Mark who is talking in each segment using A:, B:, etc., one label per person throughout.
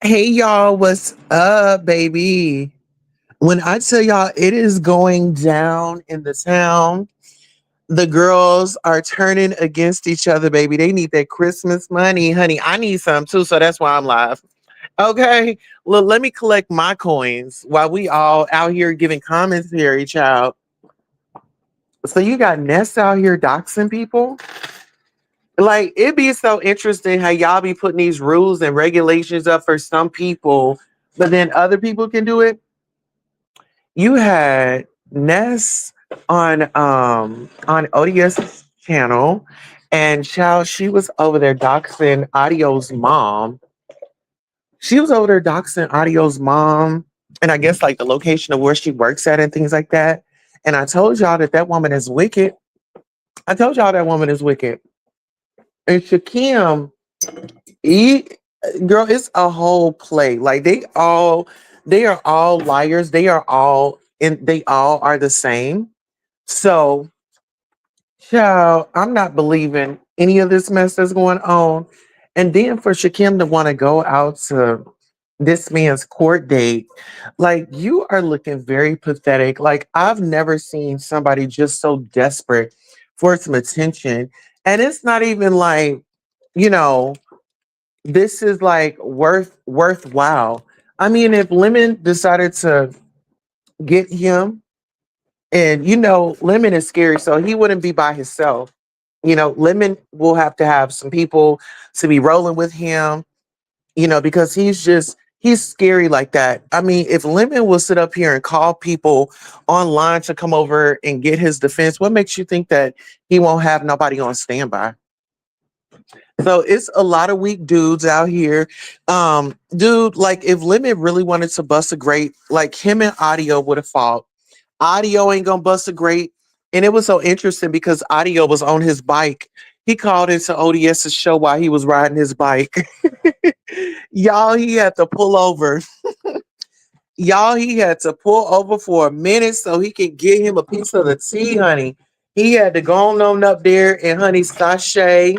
A: Hey y'all, what's up, baby? When I tell y'all it is going down in the town, the girls are turning against each other, baby. They need that Christmas money, honey. I need some too, so that's why I'm live. Okay, look, let me collect my coins while we all out here giving commentary, child. So you got Ness out here doxing people? Like, it'd be so interesting how y'all be putting these rules and regulations up for some people, but then other people can do it. You had Ness on ODS channel, and child, she was over there doxing Audio's mom. She was over there doxing Audio's mom, and I guess like the location of where she works at and things like that. And I told y'all that that woman is wicked. I told y'all that woman is wicked. And Shakim, he, girl, it's a whole play. Like they are all liars. They all are the same. So, child, I'm not believing any of this mess that's going on. And then for Shakim to want to go out to this man's court date, like you are looking very pathetic. Like I've never seen somebody just so desperate for some attention. And it's not even like, you know, this is like worthwhile. I mean, if Lemon decided to get him, and Lemon is scary, so he wouldn't be by himself. Lemon will have to have some people to be rolling with him, because he's scary like that. I mean, if Lemon will sit up here and call people online to come over and get his defense, what makes you think that he won't have nobody on standby? So it's a lot of weak dudes out here. Dude, like if Lemon really wanted to bust a grape, like him and Audio would have fought. Audio ain't gonna bust a grape. And it was so interesting because Audio was on his bike. He called into ODS's show while he was riding his bike. Y'all, he had to pull over. Y'all, he had to pull over for a minute so he could get him a piece of the tea, honey. He had to go on up there and honey sashay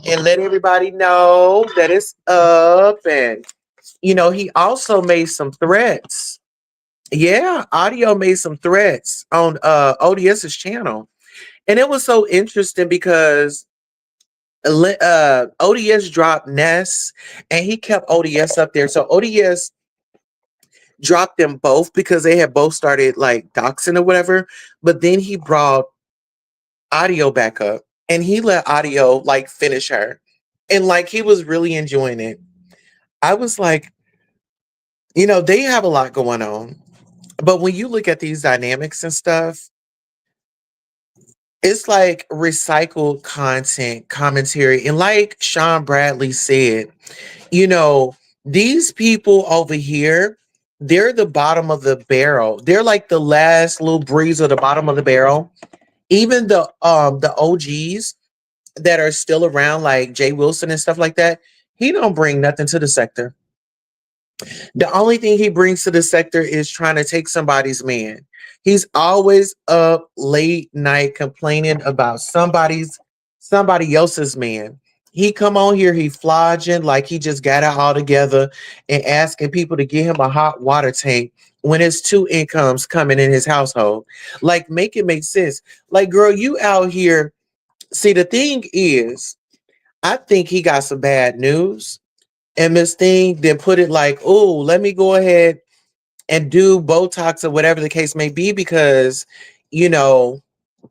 A: and let everybody know that it's up. And he also made some threats. Yeah, Audio made some threats on ODS's channel. And it was so interesting because ODS dropped Ness and he kept ODS up there. So ODS dropped them both because they had both started like doxing or whatever. But then he brought Audio back up and he let Audio like finish her. And like he was really enjoying it. I was like, they have a lot going on. But when you look at these dynamics and stuff, it's like recycled content commentary. And like Sean Bradley said, you know, these people over here, they're the bottom of the barrel. They're like the last little breeze of the bottom of the barrel. Even the OGs that are still around, like Jay Wilson and stuff like that, he don't bring nothing to the sector. The only thing he brings to the sector is trying to take somebody's man. He's always up late night complaining about somebody else's man. He come on here, he flogging like he just got it all together and asking people to give him a hot water tank when it's two incomes coming in his household. Like, make it make sense. Like, girl, you out here. See, the thing is, I think he got some bad news and Miss Thing then put it like, oh, let me go ahead and do Botox or whatever the case may be because, you know,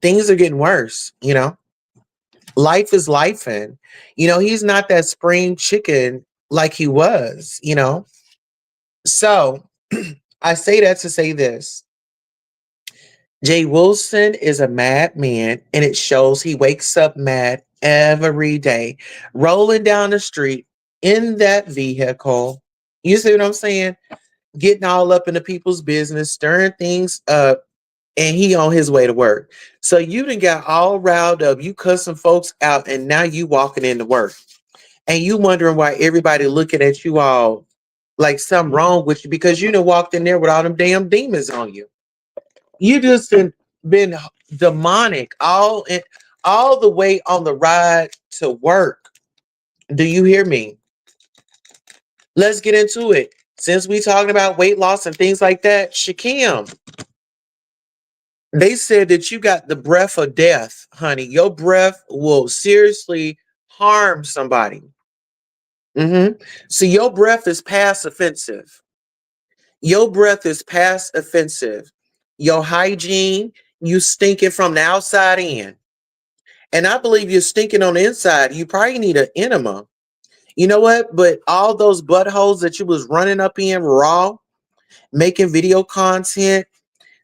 A: things are getting worse, Life is life and he's not that spring chicken like he was. So I say that to say this. Jay Wilson is a mad man, and it shows he wakes up mad every day, rolling down the street in that vehicle. You see what I'm saying? Getting all up into people's business, stirring things up, and he on his way to work. So you done got all riled up, you cussing folks out, and now you walking into work. And you wondering why everybody looking at you all like something wrong with you because you done walked in there with all them damn demons on you. You just been demonic all the way on the ride to work. Do you hear me? Let's get into it. Since we talking about weight loss and things like that, Shakim, they said that you got the breath of death, honey. Your breath will seriously harm somebody. See, your breath is past offensive. Your breath is past offensive. Your hygiene, you stinking from the outside in. And I believe you're stinking on the inside. You probably need an enema. You know what? But all those buttholes that you was running up in raw, making video content.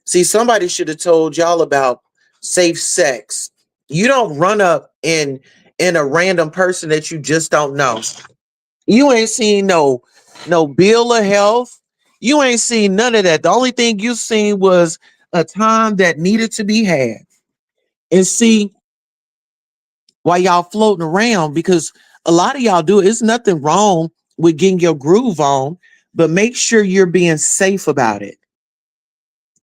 A: See, somebody should have told y'all about safe sex. You don't run up in a random person that you just don't know. You ain't seen no bill of health. You ain't seen none of that. The only thing you seen was a time that needed to be had. And see, why y'all floating around, because a lot of y'all do it. It's nothing wrong with getting your groove on, but make sure you're being safe about it.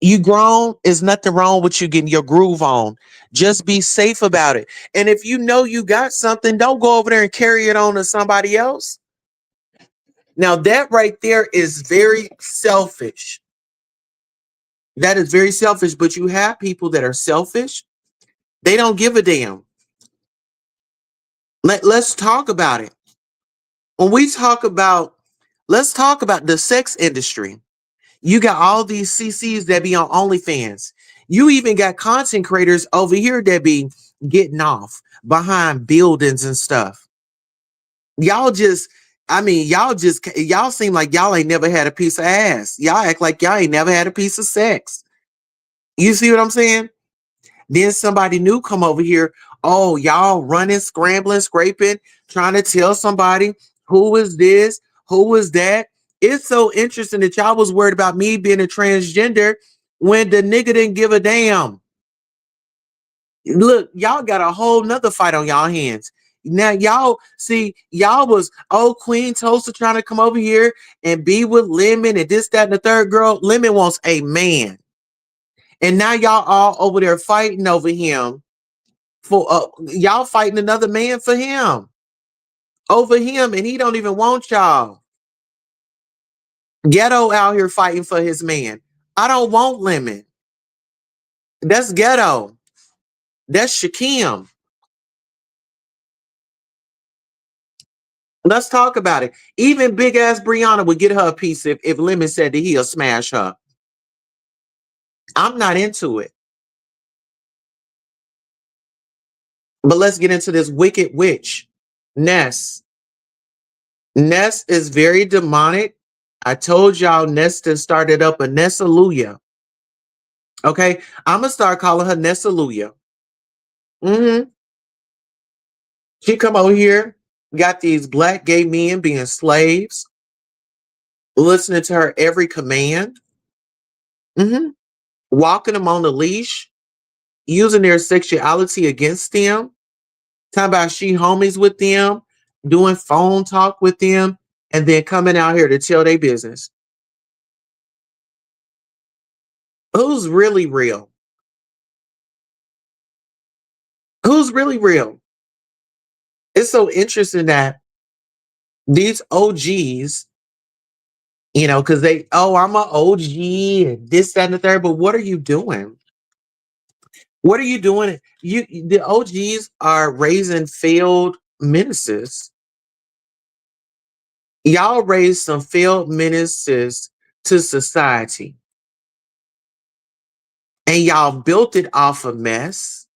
A: You grown, is nothing wrong with you getting your groove on. Just be safe about it. And if you know you got something, don't go over there and carry it on to somebody else. Now, that right there is very selfish. That is very selfish, but you have people that are selfish. They don't give a damn. Let's talk about it. When we talk about, let's talk about the sex industry. You got all these CCs that be on OnlyFans. You even got content creators over here that be getting off behind buildings and stuff. Y'all just, y'all seem like y'all ain't never had a piece of ass. Y'all act like y'all ain't never had a piece of sex. You see what I'm saying? Then somebody new come over here. Oh, y'all running, scrambling, scraping, trying to tell somebody who is this, who is that. It's so interesting that y'all was worried about me being a transgender when the nigga didn't give a damn. Look, y'all got a whole nother fight on y'all hands. Now y'all see, y'all was Queen Toaster trying to come over here and be with Lemon and this, that, and the third. Girl, Lemon wants a man. And now y'all all over there fighting over him for y'all fighting another man for him. Over him, and he don't even want y'all. Ghetto out here fighting for his man. I don't want Lemon. That's Ghetto. That's Shakim. Let's talk about it. Even big ass Brianna would get her a piece if Lemon said that he'll smash her. I'm not into it. But let's get into this wicked witch, Ness. Ness is very demonic. I told y'all Ness started up a Nessaluya. Okay, I'm gonna start calling her Nessaluya. Mm-hmm. She come over here, got these black gay men being slaves, listening to her every command. Mm-hmm. Walking them on the leash, using their sexuality against them. Talking about she homies with them, doing phone talk with them, and then coming out here to tell their business. Who's really real? Who's really real? It's so interesting that these OGs, because I'm an OG and this, that, and the third, but what are you doing? What are you doing? The OGs are raising failed menaces. Y'all raised some failed menaces to society. And y'all built it off a mess.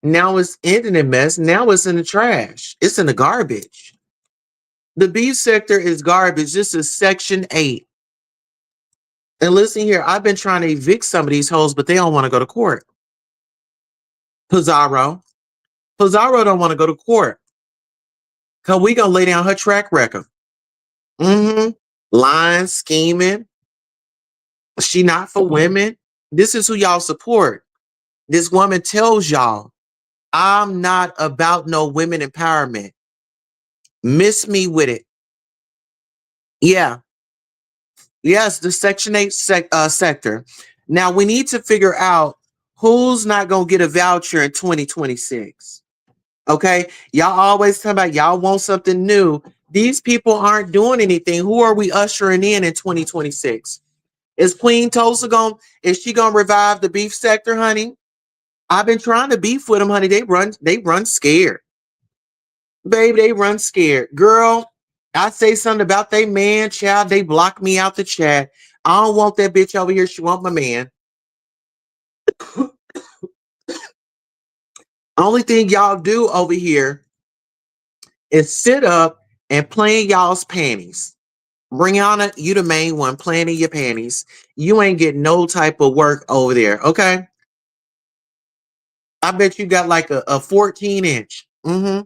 A: Now it's ending in mess. Now it's in the trash. It's in the garbage. The beef sector is garbage. This is Section 8. And listen here, I've been trying to evict some of these hoes, but they don't want to go to court. Pizarro. Pizarro don't want to go to court. Because we going to lay down her track record. Mm-hmm. Lying, scheming. She not for women. This is who y'all support. This woman tells y'all, I'm not about no women empowerment. Miss me with it. Yeah. Yes, the Section 8 sector. Now we need to figure out who's not going to get a voucher in 2026. Okay. Y'all always talk about y'all want something new. These people aren't doing anything. Who are we ushering in 2026? Is Queen Tulsa is she gonna revive the beef sector, honey? I've been trying to beef with them, honey. They run scared. Baby, they run scared. Girl, I say something about they man, child, they block me out the chat. I don't want that bitch over here. She want my man. Only thing y'all do over here is sit up and play in y'all's panties. Brianna, you the main one playing in your panties. You ain't getting no type of work over there, okay? I bet you got like a 14 inch. Mm-hmm.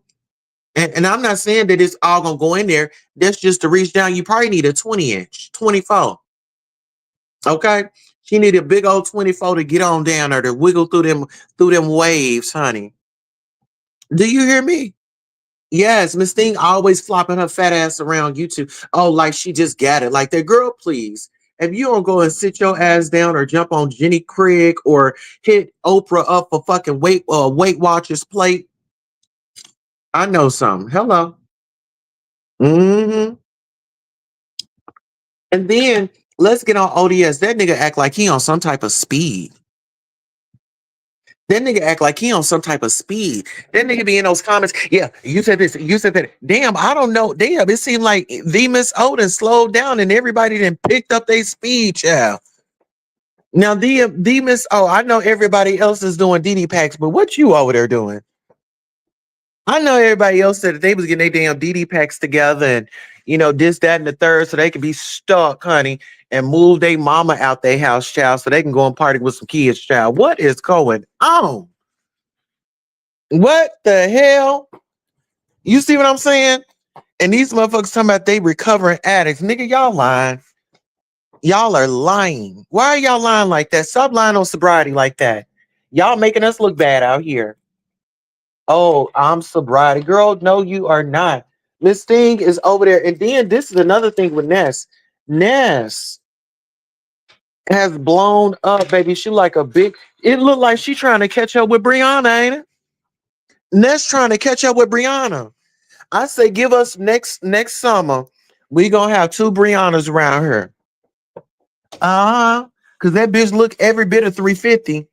A: And I'm not saying that it's all gonna go in there. That's just to reach down. You probably need a 20 inch, 24. Okay. She need a big old 24 to get on down there to wiggle through them waves, honey. Do you hear me? Yes, Miss Thing always flopping her fat ass around YouTube. Oh, like she just got it. Like that girl, please. If you don't go and sit your ass down or jump on Jenny Craig or hit Oprah up for fucking Weight Watchers plate, I know something. Hello. Hmm. And then let's get on ODS. That nigga act like he on some type of speed. That nigga act like he on some type of speed. That nigga be in those comments. Yeah, you said this, you said that. Damn, I don't know. Damn, it seemed like the Miss Odin slowed down and everybody then picked up their speed, child. Now the Miss I know everybody else is doing DD packs, but what you over there doing? I know everybody else said that they was getting their damn DD packs together and this, that, and the third, so they could be stuck, honey, and move their mama out their house, child, so they can go and party with some kids, child. What is going on? What the hell? You see what I'm saying? And these motherfuckers talking about they recovering addicts. Nigga, y'all lying. Y'all are lying. Why are y'all lying like that? Stop lying on sobriety like that. Y'all making us look bad out here. Oh, I'm sobriety. Girl, no, you are not. Miss Thing is over there. And then this is another thing with Ness. Ness has blown up, baby. She like a big, it looked like she trying to catch up with Brianna, ain't it? Ness trying to catch up with Brianna. I say give us next summer. We gonna have two Briannas around here. Cause that bitch look every bit of 350.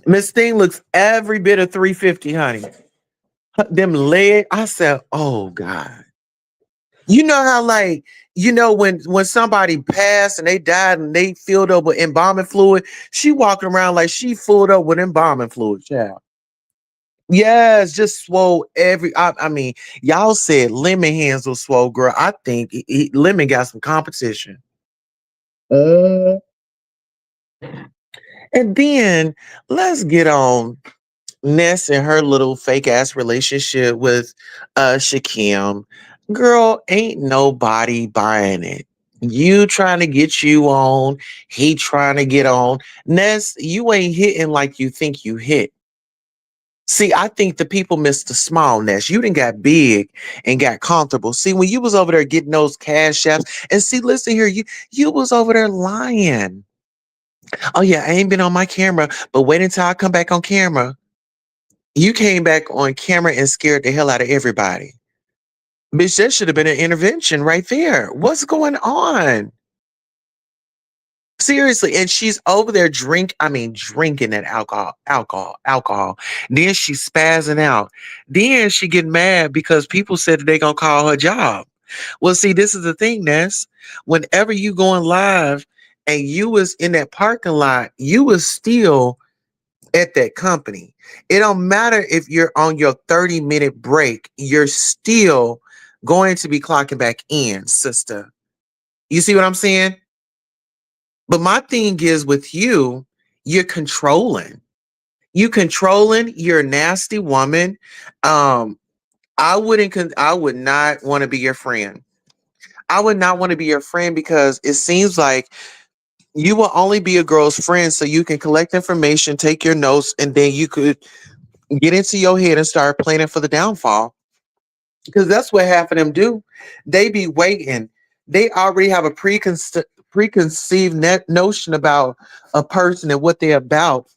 A: Miss Thing looks every bit of 350, honey. Them leg. I said, oh God. You know how like when somebody passed and they died and they filled up with embalming fluid, she walking around like she filled up with embalming fluid, child. Yes, just swole every. I mean, y'all said Lemon hands will swole, girl. I think Lemon got some competition. Uh, and then let's get on Ness and her little fake ass relationship with Shakim. Girl, ain't nobody buying it. You trying to get you on, he trying to get on. Ness, you ain't hitting like you think you hit. See, I think the people missed the smallness. You didn't got big and got comfortable. See, when you was over there getting those cash apps, and see, listen here, you was over there lying. Oh yeah, I ain't been on my camera, but wait until I come back on camera. You came back on camera and scared the hell out of everybody. Bitch, that should have been an intervention right there. What's going on? Seriously, and she's over there drinking that alcohol. Then she's spazzing out. Then she get mad because people said that they gonna call her job. Well, see, this is the thing, Ness. Whenever you going live and you was in that parking lot, you was still at that company. It don't matter if you're on your 30-minute break, you're still going to be clocking back in, sister. You see what I'm saying? But my thing is with you, you're controlling. You controlling, you're a nasty woman. Um, I would not want to be your friend. I would not want to be your friend because it seems like you will only be a girl's friend so you can collect information, take your notes, and then you could get into your head and start planning for the downfall. Because that's what half of them do. They be waiting. They already have a preconceived notion about a person and what they're about.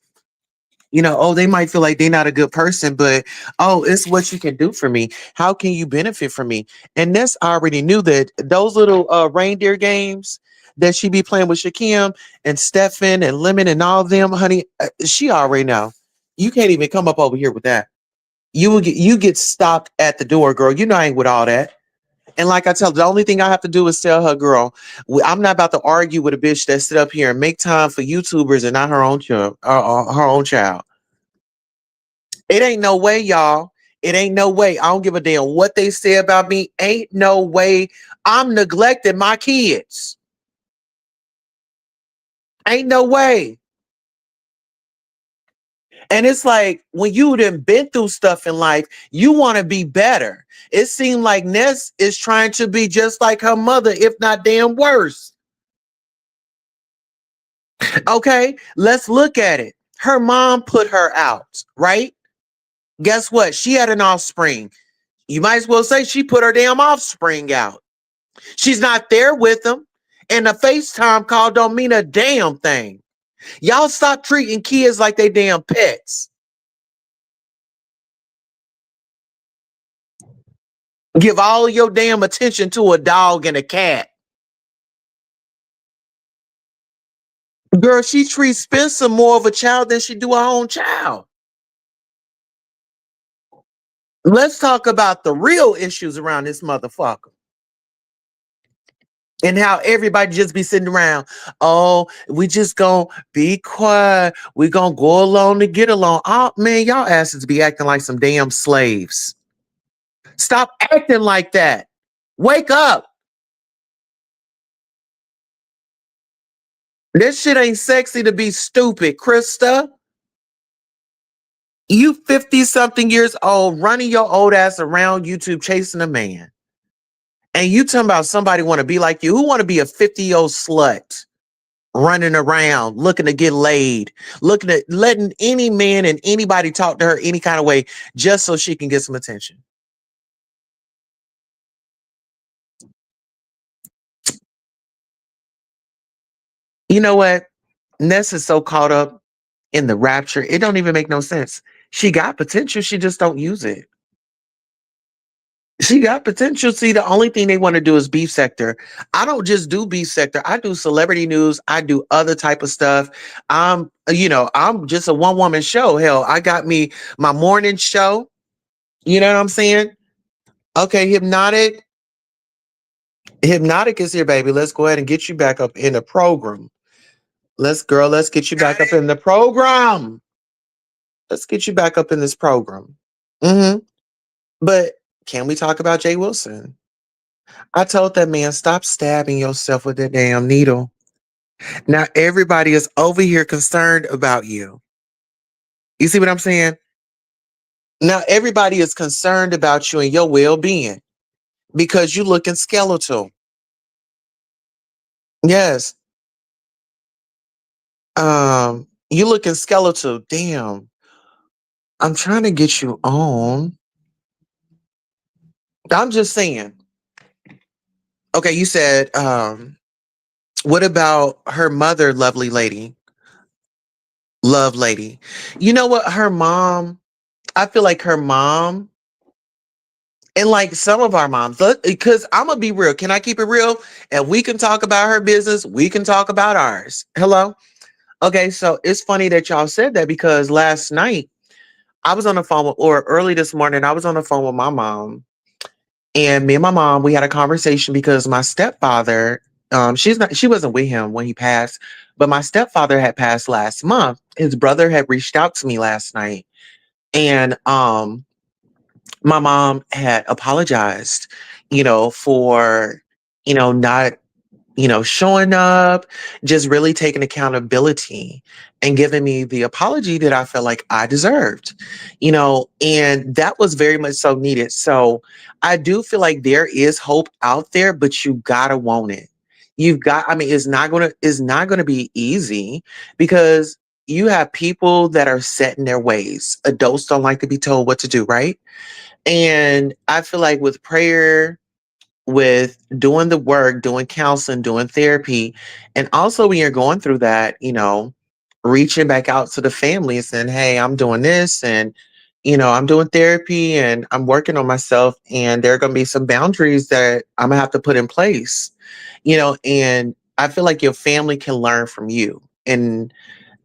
A: Oh, they might feel like they're not a good person, but oh, it's what you can do for me. How can you benefit from me? And Ness already knew that those little reindeer games that she be playing with Shakim and Stefan and Lemon and all of them, honey, she already know. You can't even come up over here with that. You get stopped at the door, girl. You know I ain't with all that. And like I tell, the only thing I have to do is tell her, girl, I'm not about to argue with a bitch that sit up here and make time for YouTubers and not her own child. Her own child. It ain't no way, y'all. It ain't no way. I don't give a damn what they say about me. Ain't no way I'm neglecting my kids. Ain't no way. And it's like when you done been through stuff in life, you want to be better. It seemed like Ness is trying to be just like her mother, if not damn worse. Okay, let's look at it. Her mom put her out, right? Guess what? She had an offspring. You might as well say she put her damn offspring out. She's not there with them. And a FaceTime call don't mean a damn thing. Y'all stop treating kids like they damn pets. Give all your damn attention to a dog and a cat. Girl, she treats Spencer more of a child than she do her own child. Let's talk about the real issues around this motherfucker. And how everybody just be sitting around. Oh, we just gonna be quiet. We gonna go along to get along. Oh man, y'all asses be acting like some damn slaves. Stop acting like that. Wake up. This shit ain't sexy to be stupid, Krista. You 50 something years old, running your old ass around YouTube chasing a man. And you talking about somebody want to be like you. Who want to be a 50-year-old slut running around looking to get laid, looking at letting any man and anybody talk to her any kind of way just so she can get some attention? You know what? Ness is so caught up in the rapture, it don't even make no sense. She got potential, she just don't use it. She got potential. See, the only thing they want to do is beef sector. I don't just do beef sector. I do celebrity news. I do other type of stuff. I'm just a one woman show. Hell, I got me my morning show. You know what I'm saying? Okay, hypnotic. Hypnotic is here, baby. Let's go ahead and get you back up in the program. Let's get you back up in the program. Let's get you back up in this program. hmm But can we talk about Jay Wilson? I told that man, stop stabbing yourself with that damn needle. Now everybody is over here concerned about you. You see what I'm saying? Now everybody is concerned about you and your well-being because you looking skeletal. Yes. You looking skeletal. Damn. I'm trying to get you on. I'm just saying. Okay, you said, what about her mother, lovely lady? Love lady. You know what? Her mom, I feel like her mom, and like some of our moms, because I'm gonna be real. Can I keep it real? And we can talk about her business. We can talk about ours. Hello. Okay, so it's funny that y'all said that because last night I was on the phone or early this morning, I was on the phone with my mom. And me and my mom, we had a conversation because my stepfather, she wasn't with him when he passed, but my stepfather had passed last month. His brother had reached out to me last night. And my mom had apologized, for, not showing up, just really taking accountability and giving me the apology that I felt like I deserved, and that was very much so needed. So I do feel like there is hope out there, but you gotta want it. I mean, it's not gonna be easy because you have people that are set in their ways. Adults don't like to be told what to do, right? And I feel like with prayer, with doing the work, doing counseling, doing therapy, and also when you're going through that, reaching back out to the family and saying, hey, I'm doing this and I'm doing therapy and I'm working on myself and there are going to be some boundaries that I'm going to have to put in place. And I feel like your family can learn from you. And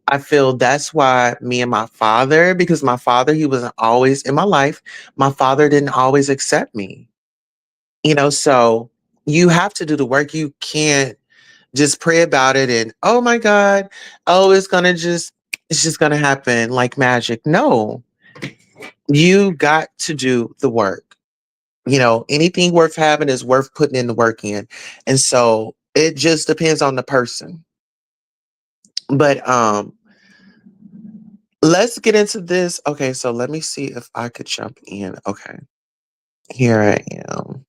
A: I feel that's why me and my father, because my father, he wasn't always in my life. My father didn't always accept me, so you have to do the work. You can't just pray about it and, oh my God, oh, it's just going to happen like magic. No, you got to do the work. Anything worth having is worth putting in the work in. And so it just depends on the person. But let's get into this. Okay, so let me see if I could jump in. Okay, here I am.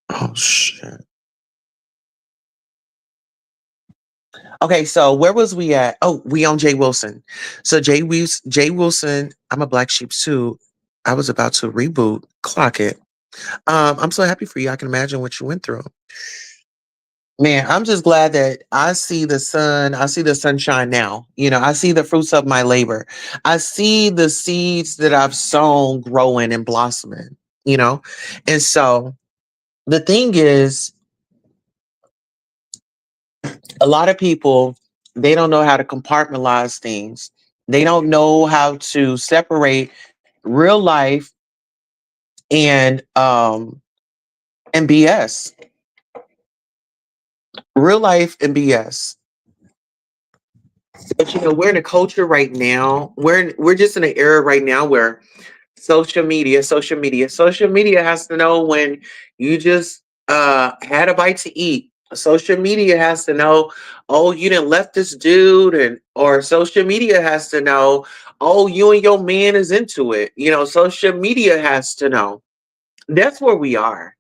A: Oh shit. Okay, so where was we at? Oh, we on Jay Wilson. So Jay Wilson, I'm a black sheep too. I was about to reboot. Clock it. I'm so happy for you. I can imagine what you went through. Man, I'm just glad that I see the sun. I see the sunshine now. I see the fruits of my labor. I see the seeds that I've sown growing and blossoming, you know? And so the thing is, a lot of people, they don't know how to compartmentalize things. They don't know how to separate real life and BS. Real life and BS. But we're in a culture right now. We're just in an era right now where social media has to know when you just had a bite to eat. Social media has to know, oh, you didn't left this dude, and or social media has to know, oh, you and your man is into it. Social media has to know. That's where we are.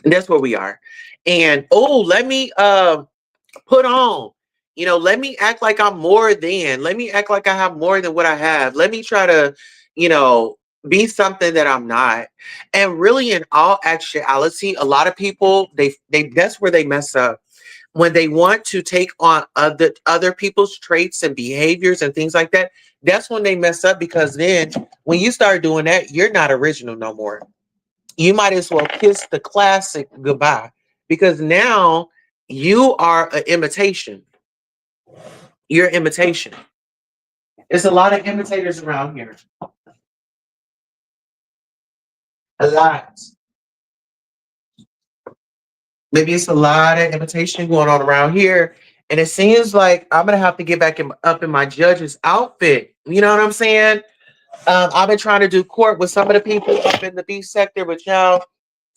A: That's where we are. And oh, let me put on. Let me act like I'm more than. Let me act like I have more than what I have. Let me try to, you know, be something that I'm not. And really, in all actuality, a lot of people they that's where they mess up when they want to take on other people's traits and behaviors and things like that. That's when they mess up because then when you start doing that, you're not original no more. You might as well kiss the classic goodbye because now you are an imitation. You're imitation. There's a lot of imitators around here. A lot. Maybe it's a lot of imitation going on around here. And it seems like I'm gonna have to get up in my judge's outfit. You know what I'm saying? I've been trying to do court with some of the people up in the B sector, but y'all,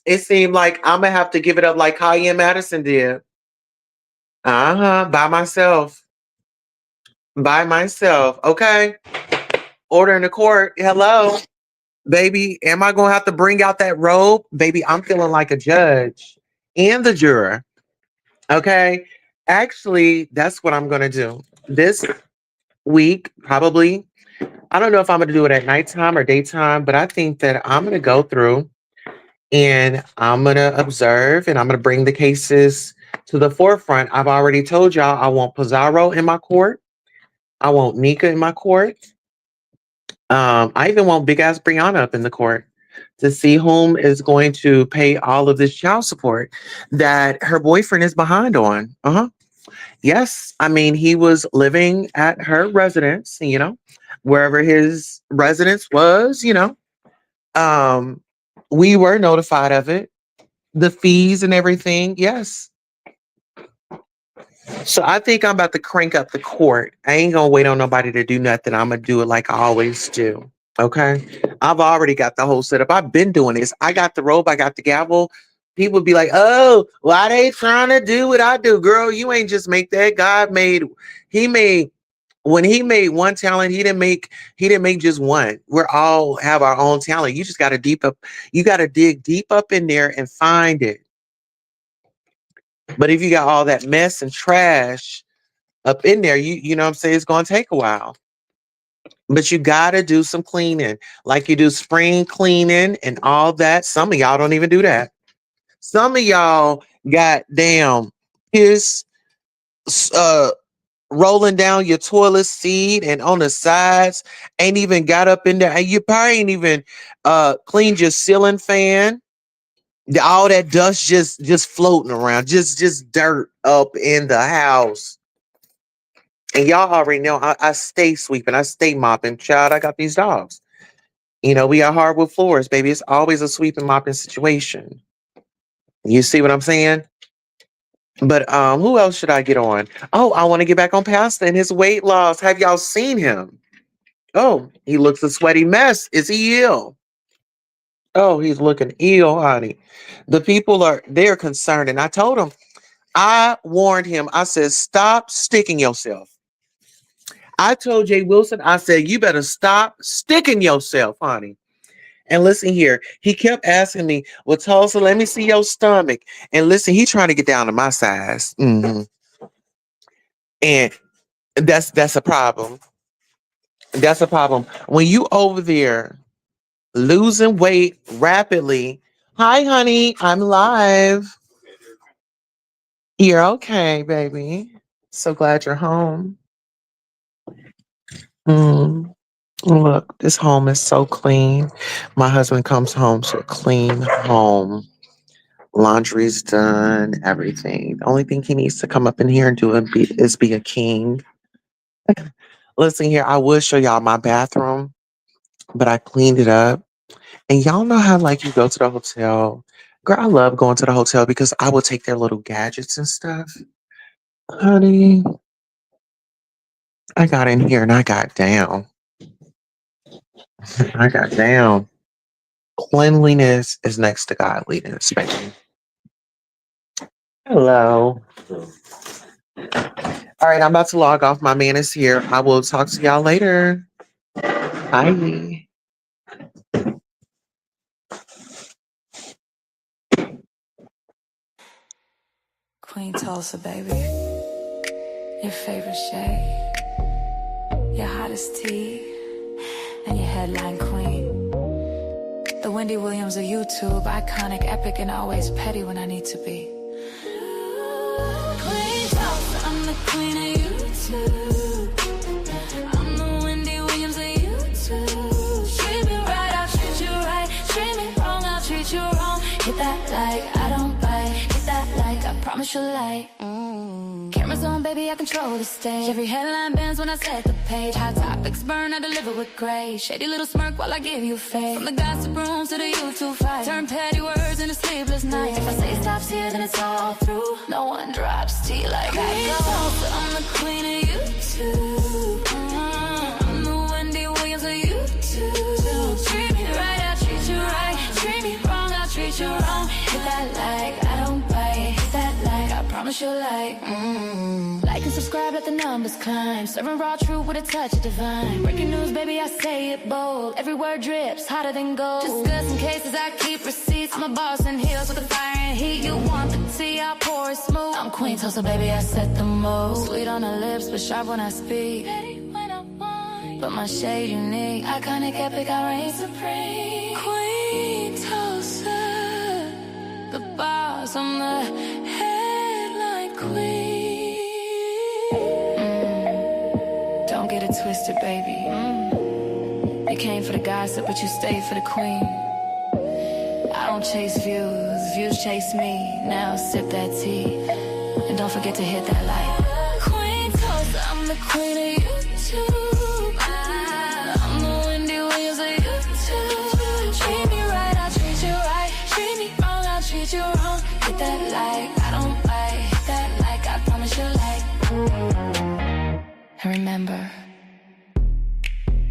A: it seemed like I'm gonna have to give it up like Kaya Madison did. By myself. By myself. Okay. Order in the court. Hello. Baby, am I gonna have to bring out that robe? Baby, I'm feeling like a judge and the juror. Okay. Actually, that's what I'm gonna do. This week, probably. I don't know if I'm gonna do it at nighttime or daytime, but I think that I'm gonna go through and I'm gonna observe and I'm gonna bring the cases to the forefront. I've already told y'all I want Pizarro in my court. I want Nika in my court. I even want big ass Brianna up in the court to see whom is going to pay all of this child support that her boyfriend is behind on. Yes. I mean, he was living at her residence, wherever his residence was, we were notified of it, the fees and everything. Yes. So I think I'm about to crank up the court. I ain't gonna wait on nobody to do nothing. I'm gonna do it like I always do. Okay. I've already got the whole setup. I've been doing this. I got the robe, I got the gavel. People be like, oh, why they trying to do what I do? Girl, you ain't just make that. He made when he made one talent, he didn't make just one. We're all have our own talent. You just gotta you gotta dig deep up in there and find it. But if you got all that mess and trash up in there, you know what I'm saying, it's gonna take a while. But you gotta do some cleaning, like you do spring cleaning and all that. Some of y'all don't even do that. Some of y'all got damn piss uh rolling down your toilet seat and on the sides, ain't even got up in there, and you probably ain't even cleaned your ceiling fan. All that dust just floating around, just dirt up in the house. And y'all already know I stay sweeping, I stay mopping. Child, I got these dogs. We got hardwood floors, baby. It's always a sweeping mopping situation. You see what I'm saying? But who else should I get on? Oh, I want to get back on Pasta and his weight loss. Have y'all seen him? Oh, he looks a sweaty mess. Is he ill? Oh, he's looking ill, honey. The people they're concerned. And I told him, I warned him, I said, stop sticking yourself. I told Jay Wilson, I said, you better stop sticking yourself, honey. And listen here, he kept asking me, well, Tulsa, let me see your stomach. And listen, he trying to get down to my size. And that's a problem. That's a problem. When you over there losing weight rapidly. Hi, honey. I'm live. You're okay, baby. So glad you're home. Mm. Look, this home is so clean. My husband comes home to a clean home. Laundry's done, everything. The only thing he needs to come up in here and do is be a king. Listen here, I would show y'all my bathroom, but I cleaned it up. And y'all know how like you go to the hotel. Girl, I love going to the hotel because I will take their little gadgets and stuff. Honey, I got in here and I got down. I got down. Cleanliness is next to godliness, baby. Hello. All right, I'm about to log off. My man is here. I will talk to y'all later. Bye.
B: Queen Tulsa, baby. Your favorite shade, your hottest tea, and your headline queen. The Wendy Williams of YouTube, iconic, epic, and always petty when I need to be. Queen Tulsa, I'm the queen of YouTube. I'm the Wendy Williams of YouTube. Treat me right, I'll treat you right. Treat me wrong, I'll treat you wrong. Hit that like, I don't bite. Hit that like, I promise you'll like. Cameras on, baby, I control the stage. Every headline bends when I set the page. Hot topics burn, I deliver with grace. Shady little smirk while I give you faith. From the gossip rooms to the YouTube fight, turn petty words into sleepless nights. If I say stops here, then it's all through. No one drops tea like I go. I'm the queen of YouTube. I'm the Wendy Williams of YouTube. Treat me right, I'll treat you right. Treat me wrong, I'll treat you wrong. Hit that like, I don't bite. Hit that like, I promise you'll like. Like and subscribe, let the numbers climb. Serving raw truth with a touch of divine. Breaking news, baby, I say it bold. Every word drips, hotter than gold. Discussing cases, I keep receipts. I'm a boss in heels with the fire and heat. You want the tea, I pour it smooth. I'm Queen Tulsa, baby, I set the mold. Sweet on the lips, but sharp when I speak. Petty when I want, but my shade unique. Iconic, epic, I reign supreme. Queen Tulsa, the boss, I'm the headline queen. Don't get it twisted, baby. You came for the gossip, but you stayed for the queen. I don't chase views, views chase me. Now sip that tea, and don't forget to hit that like. Queen Tulsa, I'm the queen of YouTube. I'm the Wendy Williams of YouTube. Treat me right, I'll treat you right. Treat me wrong, I'll treat you wrong. Hit that like, I don't bite. Hit that like, I promise you like. And remember,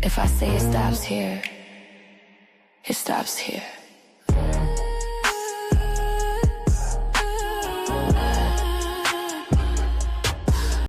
B: if I say it stops here, it stops here.